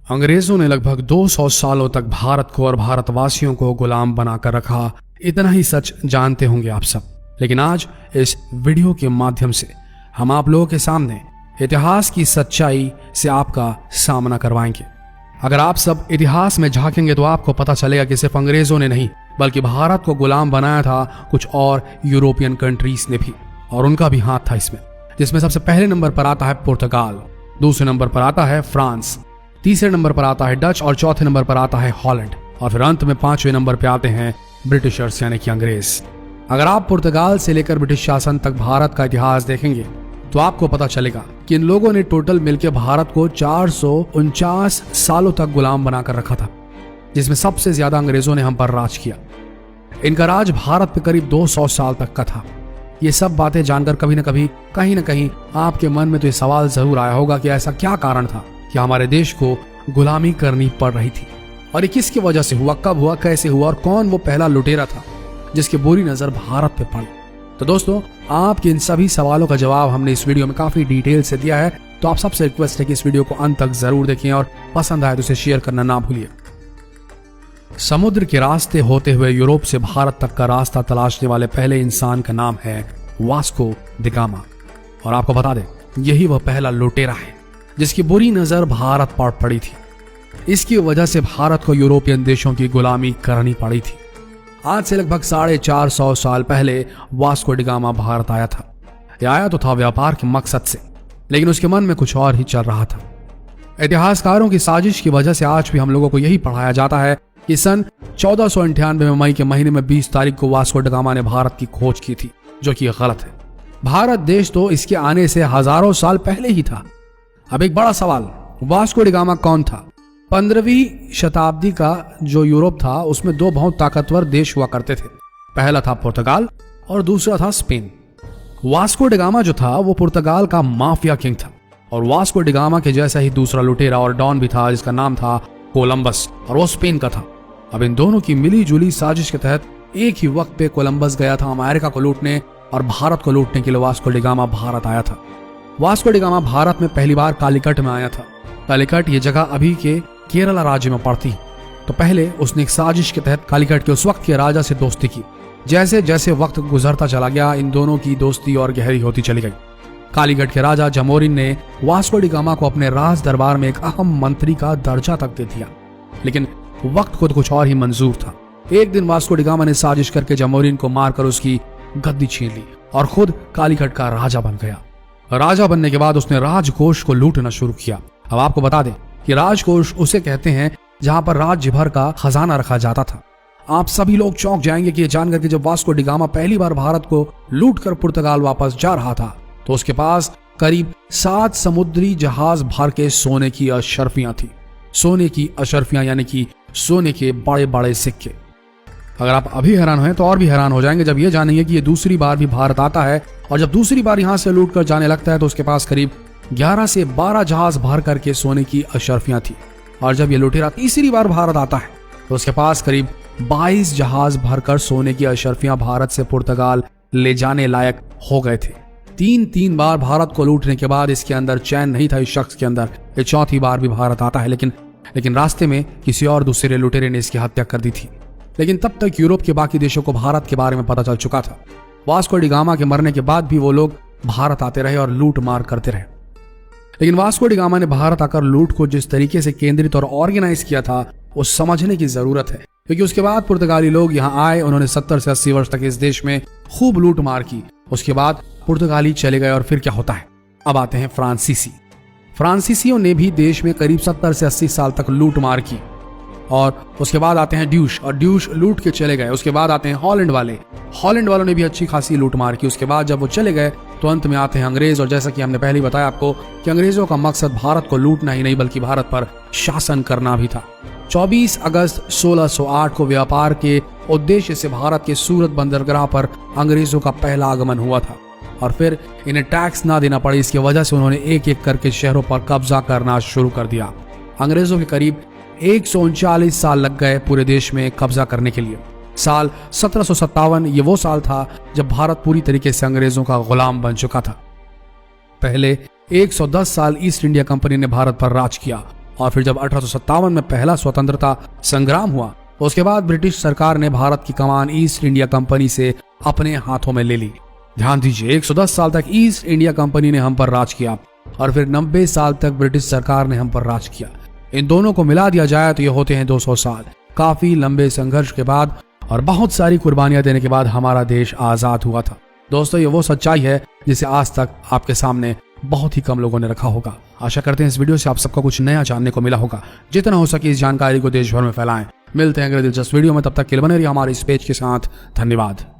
अंग्रेजों ने लगभग 200 सालों तक भारत को और भारतवासियों को गुलाम बनाकर रखा। इतना ही सच जानते होंगे आप सब। लेकिन आज इस वीडियो के माध्यम से हम आप लोगों के सामने इतिहास की सच्चाई से आपका सामना करवाएंगे। अगर आप सब इतिहास में झांकेंगे तो आपको पता चलेगा कि सिर्फ अंग्रेजों ने नहीं बल्कि भारत को गुलाम बनाया था कुछ और यूरोपियन कंट्रीज ने भी, और उनका भी हाथ था इसमें। जिसमें सबसे पहले नंबर पर आता है पुर्तगाल, दूसरे नंबर पर आता है फ्रांस, तीसरे नंबर पर आता है डच और चौथे नंबर पर आता है हॉलैंड, और फिर अंत में पांचवें नंबर पर आते हैं ब्रिटिशर्स यानी कि अंग्रेज। अगर आप पुर्तगाल से लेकर ब्रिटिश शासन तक भारत का इतिहास देखेंगे तो आपको पता चलेगा कि इन लोगों ने टोटल मिलकर भारत को 449 सालों तक गुलाम बनाकर रखा था, जिसमें सबसे ज्यादा अंग्रेजों ने हम पर राज किया। इनका राज भारत पे करीब 200 साल तक का था। ये सब बातें जानकर कभी न कभी कहीं न कहीं आपके मन में तो ये सवाल जरूर आया होगा कि ऐसा क्या कारण था कि हमारे देश को गुलामी करनी पड़ रही थी, और ये किसकी वजह से हुआ, कब हुआ, कैसे हुआ, और कौन वो पहला लुटेरा था जिसकी बुरी नजर भारत पे पड़ी। तो दोस्तों, आपके इन सभी सवालों का जवाब हमने इस वीडियो में काफी डिटेल से दिया है, तो आप सबसे रिक्वेस्ट है कि इस वीडियो को अंत तक जरूर देखें और पसंद आए तो इसे शेयर करना ना भूलिए। समुद्र के रास्ते होते हुए यूरोप से भारत तक का रास्ता तलाशने वाले पहले इंसान का नाम है वास्को द गामा, और आपको बता दें यही वह पहला लुटेरा है जिसकी बुरी नजर भारत पर पड़ी थी। इसकी वजह से भारत को यूरोपियन देशों की गुलामी करनी पड़ी थी। आज से लगभग 450 साल पहले वास्को ड गामा भारत आया था। यह आया तो था व्यापार के मकसद से, लेकिन उसके मन में कुछ और ही चल रहा था। इतिहासकारों की साजिश की वजह से आज भी हम लोगों को यही पढ़ाया जाता है कि सन 1498 में मई के महीने में 20 तारीख को वास्को ड गामा ने भारत की खोज की थी, जो कि गलत है। भारत देश तो इसके आने से हजारों साल पहले ही था। अब एक बड़ा सवाल, वास्को ड गामा कौन था? 15वीं शताब्दी का जो यूरोप था उसमें दो बहुत ताकतवर देश हुआ करते थे। पहला था पुर्तगाल और दूसरा था स्पेन। वास्को ड गामा जो था वो पुर्तगाल का माफिया किंग था, और वास्को ड गामा के जैसा ही दूसरा लुटेरा और डॉन भी था जिसका नाम था कोलंबस, और वो स्पेन का था। अब इन दोनों की मिली जुली साजिश के तहत एक ही वक्त पे कोलंबस गया था अमेरिका को लूटने, और भारत को लूटने के लिए वास्को ड गामा भारत आया था। वास्को ड गामा भारत में पहली बार कालीकट में आया था। कालीकट ये जगह अभी के केरला राज्य में पड़ती। तो पहले उसने एक साजिश के तहत कालीकट के उस वक्त के राजा से दोस्ती की। जैसे जैसे वक्त गुजरता चला गया इन दोनों की दोस्ती और गहरी होती चली गई। कालीकट के राजा जमोरिन ने वास्को ड गामा को अपने राज दरबार में एक अहम मंत्री का दर्जा तक दे दिया, लेकिन वक्त खुद कुछ और ही मंजूर था। एक दिन वास्को ड गामा ने साजिश करके जमोरिन को मारकर उसकी गद्दी छीन ली और खुद कालीकट का राजा बन गया। राजा बनने के बाद उसने राजकोष को लूटना शुरू किया। अब आपको बता दें कि राजकोष उसे कहते हैं जहां पर राज्य भर का खजाना रखा जाता था। आप सभी लोग चौंक जाएंगे कि ये जानकर कि जब वास्को ड गामा पहली बार भारत को लूटकर पुर्तगाल वापस जा रहा था तो उसके पास करीब 7 समुद्री जहाज भर के सोने की अशर्फियां थी। सोने की अशर्फियां यानी कि सोने के बड़े बड़े सिक्के। अगर आप अभी हैरान हुए तो और भी हैरान हो जाएंगे जब ये जानेंगे कि ये दूसरी बार भी भारत आता है, और जब दूसरी बार यहां से लूट कर जाने लगता है तो उसके पास करीब 11 से 12 जहाज भर करके सोने की अशर्फियां थी। और जब ये लुटेरा तीसरी बार भारत आता है तो उसके पास करीब 22 जहाज भरकर सोने की अशर्फियां भारत से पुर्तगाल ले जाने लायक हो गए थे। तीन बार भारत को लूटने के बाद इसके अंदर चैन नहीं था इस शख्स के अंदर। ये चौथी बार भी भारत आता है, लेकिन रास्ते में किसी और दूसरे लुटेरे ने इसकी हत्या कर दी थी। लेकिन तब तक यूरोप के बाकी देशों को भारत के बारे में पता चल चुका था। वास्को ड गामा के मरने के बाद भी वो लोग भारत आते रहे और लूट मार करते रहे। लेकिन वास्को ड गामा ने भारत आकर लूट को जिस तरीके से केंद्रित और ऑर्गेनाइज किया था वो समझने की जरूरत है, क्योंकि उसके बाद पुर्तगाली लोग यहाँ आए। उन्होंने 70 से 80 वर्ष तक इस देश में खूब लूट मार की। उसके बाद पुर्तगाली चले गए और फिर क्या होता है? अब आते हैं फ्रांसीसी। फ्रांसीसियों ने भी देश में करीब 70 से 80 साल तक लूट मार की, और उसके बाद आते हैं ड्यूश, और ड्यूश लूट के चले गए। उसके बाद आते हैं हॉलैंड वाले। हॉलैंड वालों ने भी अच्छी खासी लूट मार की। उसके बाद जब वो चले गए तो अंत में आते हैं अंग्रेज, और जैसा कि हमने पहले बताया आपको कि अंग्रेजों का मकसद भारत को लूटना ही नहीं बल्कि भारत पर शासन करना भी था। 24 अगस्त 1608 को व्यापार के उद्देश्य से भारत के सूरत बंदरगाह पर अंग्रेजों का पहला आगमन हुआ था, और फिर इन्हें टैक्स ना देना पड़े इसकी वजह से उन्होंने एक एक करके शहरों पर कब्जा करना शुरू कर दिया। अंग्रेजों के करीब 139 साल लग गए पूरे देश में कब्जा करने के लिए। साल 1757 ये वो साल था जब भारत पूरी तरीके से अंग्रेजों का गुलाम बन चुका था। पहले 110 साल ईस्ट इंडिया कंपनी ने भारत पर राज किया, और फिर जब 1857 में पहला स्वतंत्रता संग्राम हुआ, उसके बाद ब्रिटिश सरकार ने भारत की कमान ईस्ट इंडिया कंपनी से अपने हाथों में ले ली। ध्यान दीजिए, 110 साल तक ईस्ट इंडिया कंपनी ने हम पर राज किया और फिर 90 साल तक ब्रिटिश सरकार ने हम पर राज किया। इन दोनों को मिला दिया जाए तो ये होते हैं 200 साल। काफी लंबे संघर्ष के बाद और बहुत सारी कुर्बानियां देने के बाद हमारा देश आजाद हुआ था। दोस्तों, ये वो सच्चाई है जिसे आज तक आपके सामने बहुत ही कम लोगों ने रखा होगा। आशा करते हैं इस वीडियो से आप सबको कुछ नया जानने को मिला होगा। जितना हो सके इस जानकारी को देश भर में फैलाएं। मिलते हैं अगले दिलचस्प वीडियो में, तब तक के लिए बने रहिए हमारे इस पेज के साथ। धन्यवाद।